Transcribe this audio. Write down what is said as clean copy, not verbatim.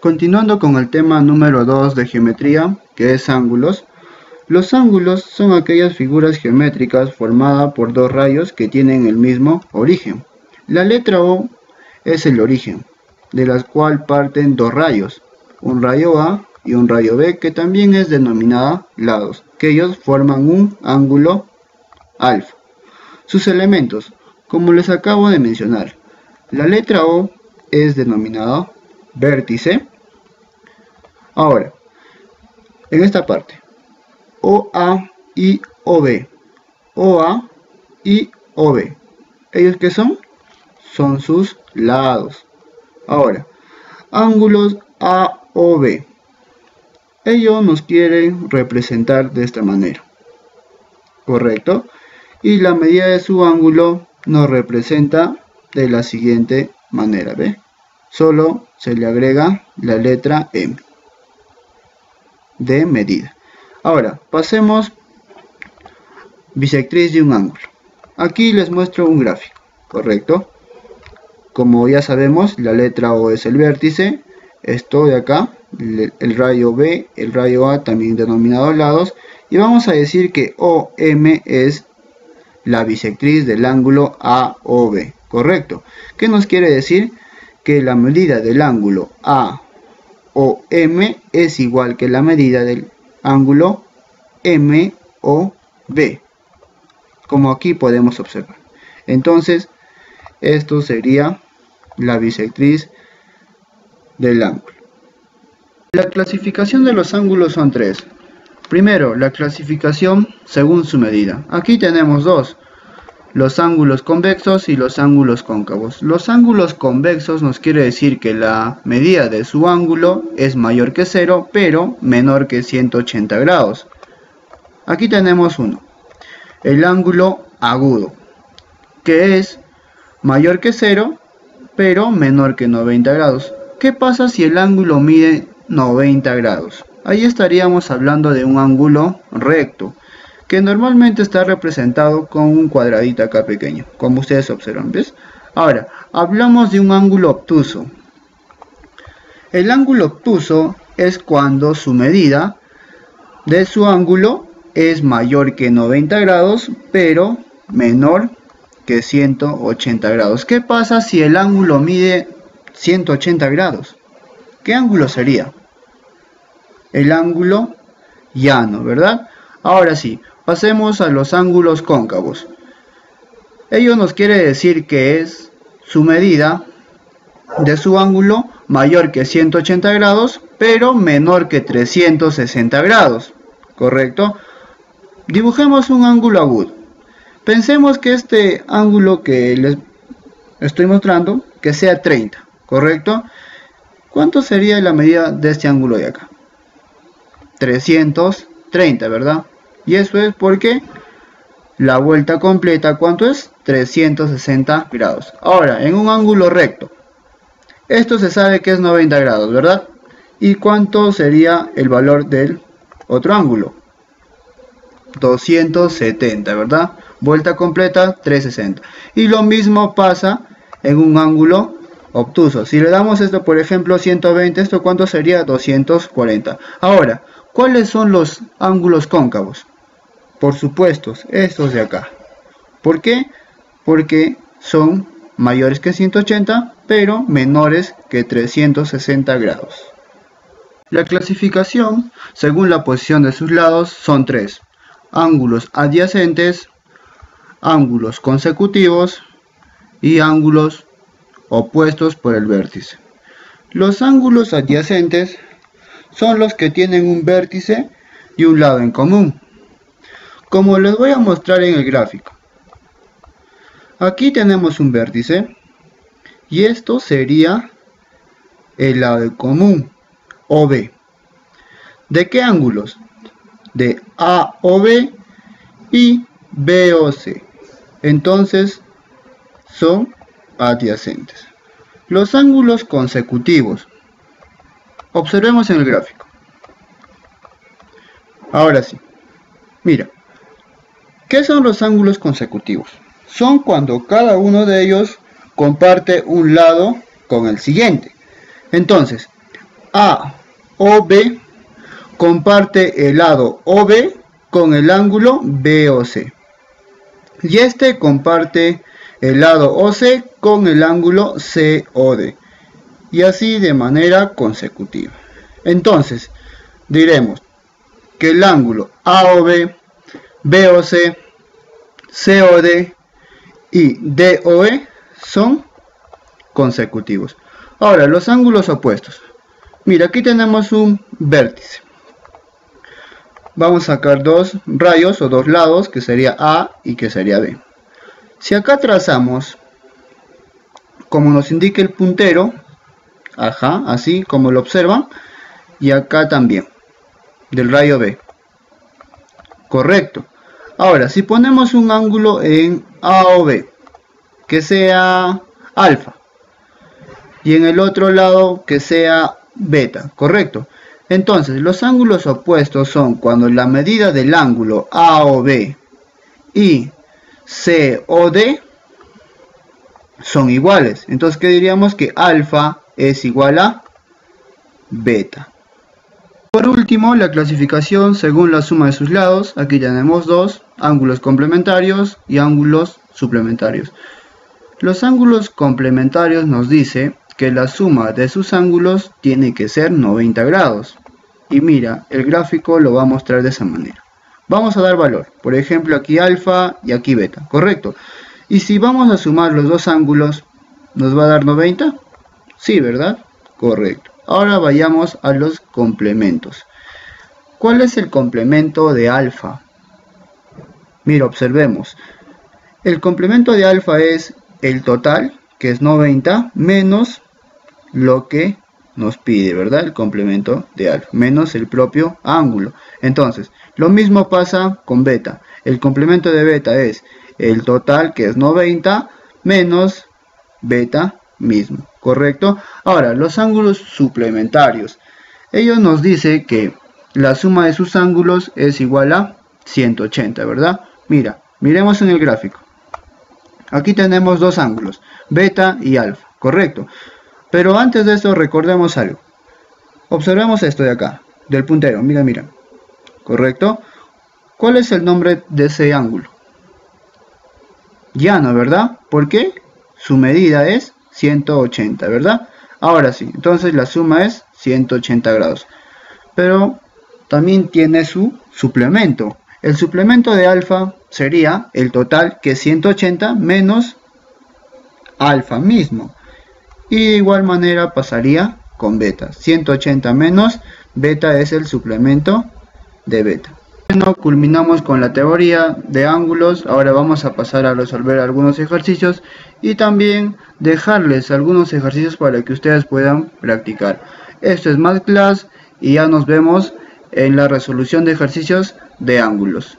Continuando con el tema número 2 de geometría, que es ángulos. Los ángulos son aquellas figuras geométricas formadas por dos rayos que tienen el mismo origen. La letra O es el origen, de la cual parten dos rayos, un rayo A y un rayo B, que también es denominada lados, que ellos forman un ángulo alfa. Sus elementos, como les acabo de mencionar, la letra O es denominada vértice. Ahora, en esta parte, OA y OB, OA y OB, ¿ellos qué son? Son sus lados. Ahora, ángulos AOB, ellos nos quieren representar de esta manera, ¿correcto? Y la medida de su ángulo nos representa de la siguiente manera, ¿ve? Solo se le agrega la letra M de medida. Ahora, pasemos bisectriz de un ángulo. Aquí les muestro un gráfico, ¿correcto? Como ya sabemos, la letra O es el vértice, esto de acá, el rayo B, el rayo A, también denominados lados, y vamos a decir que OM es la bisectriz del ángulo AOB, ¿correcto? ¿Qué nos quiere decir? Que la medida del ángulo AOM es igual que la medida del ángulo MOB, como aquí podemos observar. Entonces, esto sería la bisectriz del ángulo. La clasificación de los ángulos son tres. Primero, la clasificación según su medida. Aquí tenemos dos: los ángulos convexos y los ángulos cóncavos. Los ángulos convexos nos quiere decir que la medida de su ángulo es mayor que 0, pero menor que 180 grados. Aquí tenemos uno, el ángulo agudo, que es mayor que 0, pero menor que 90 grados. ¿Qué pasa si el ángulo mide 90 grados? Ahí estaríamos hablando de un ángulo recto, que normalmente está representado con un cuadradito acá pequeño, como ustedes observan, ¿ves? Ahora, hablamos de un ángulo obtuso. El ángulo obtuso es cuando su medida de su ángulo es mayor que 90 grados, pero menor que 180 grados. ¿Qué pasa si el ángulo mide 180 grados? ¿Qué ángulo sería? El ángulo llano, ¿verdad? Ahora sí, pasemos a los ángulos cóncavos. Ello nos quiere decir que es su medida de su ángulo mayor que 180 grados, pero menor que 360 grados, ¿correcto? Dibujemos un ángulo agudo. Pensemos que este ángulo que les estoy mostrando, que sea 30, ¿correcto? ¿Cuánto sería la medida de este ángulo de acá? 330, ¿verdad? Y eso es porque la vuelta completa, ¿cuánto es? 360 grados. Ahora, en un ángulo recto, esto se sabe que es 90 grados, ¿verdad? ¿Y cuánto sería el valor del otro ángulo? 270, ¿verdad? Vuelta completa, 360. Y lo mismo pasa en un ángulo obtuso. Si le damos esto, por ejemplo, 120, ¿esto cuánto sería? 240. Ahora, ¿cuáles son los ángulos cóncavos? Por supuesto, estos de acá. ¿Por qué? Porque son mayores que 180, pero menores que 360 grados. La clasificación, según la posición de sus lados, son tres: ángulos adyacentes, ángulos consecutivos y ángulos opuestos por el vértice. Los ángulos adyacentes son los que tienen un vértice y un lado en común, como les voy a mostrar en el gráfico. Aquí tenemos un vértice y esto sería el lado en común, OB. ¿De qué ángulos? De AOB y BOC. Entonces son adyacentes. Los ángulos consecutivos. Observemos en el gráfico. Ahora sí. Mira. ¿Qué son los ángulos consecutivos? Son cuando cada uno de ellos comparte un lado con el siguiente. Entonces, AOB comparte el lado OB con el ángulo BOC. Y este comparte el lado OC con el ángulo COD. Y así de manera consecutiva. Entonces, diremos que el ángulo AOB, BOC, COD y DOE son consecutivos. Ahora, los ángulos opuestos. Mira, aquí tenemos un vértice. Vamos a sacar dos rayos o dos lados, que sería A y que sería B. Si acá trazamos, como nos indica el puntero, así como lo observan, y acá también, del rayo B. Correcto. Ahora, si ponemos un ángulo en A o B, que sea alfa, y en el otro lado que sea beta, correcto. Entonces, los ángulos opuestos son cuando la medida del ángulo AOB y COD son iguales. Entonces, ¿qué diríamos? Que alfa es igual a beta. Por último, la clasificación según la suma de sus lados. Aquí tenemos dos ángulos complementarios y ángulos suplementarios. Los ángulos complementarios nos dice que la suma de sus ángulos tiene que ser 90 grados. Y mira, el gráfico lo va a mostrar de esa manera. Vamos a dar valor, por ejemplo aquí alfa y aquí beta, correcto. Y si vamos a sumar los dos ángulos, ¿nos va a dar 90? Sí, ¿verdad? Correcto. Ahora vayamos a los complementos. ¿Cuál es el complemento de alfa? Mira, observemos. El complemento de alfa es el total, que es 90, menos lo que nos pide, ¿verdad? El complemento de alfa, menos el propio ángulo. Entonces, lo mismo pasa con beta. El complemento de beta es el total, que es 90, menos beta mismo, ¿correcto? Ahora, los ángulos suplementarios. Ellos nos dice que la suma de sus ángulos es igual a 180, ¿verdad? Mira, miremos en el gráfico. Aquí tenemos dos ángulos, beta y alfa, ¿correcto? Pero antes de eso recordemos algo. Observemos esto de acá, del puntero, mira, mira. ¿Correcto? ¿Cuál es el nombre de ese ángulo? Llano, ¿verdad? ¿Por qué? Su medida es 180, ¿verdad? Ahora sí, entonces la suma es 180 grados. Pero también tiene su suplemento. El suplemento de alfa sería el total, que es 180 menos alfa mismo. Y de igual manera pasaría con beta. 180 menos beta es el suplemento de beta. Bueno, culminamos con la teoría de ángulos. Ahora vamos a pasar a resolver algunos ejercicios y también dejarles algunos ejercicios para que ustedes puedan practicar. Esto es Math Class y ya nos vemos en la resolución de ejercicios de ángulos.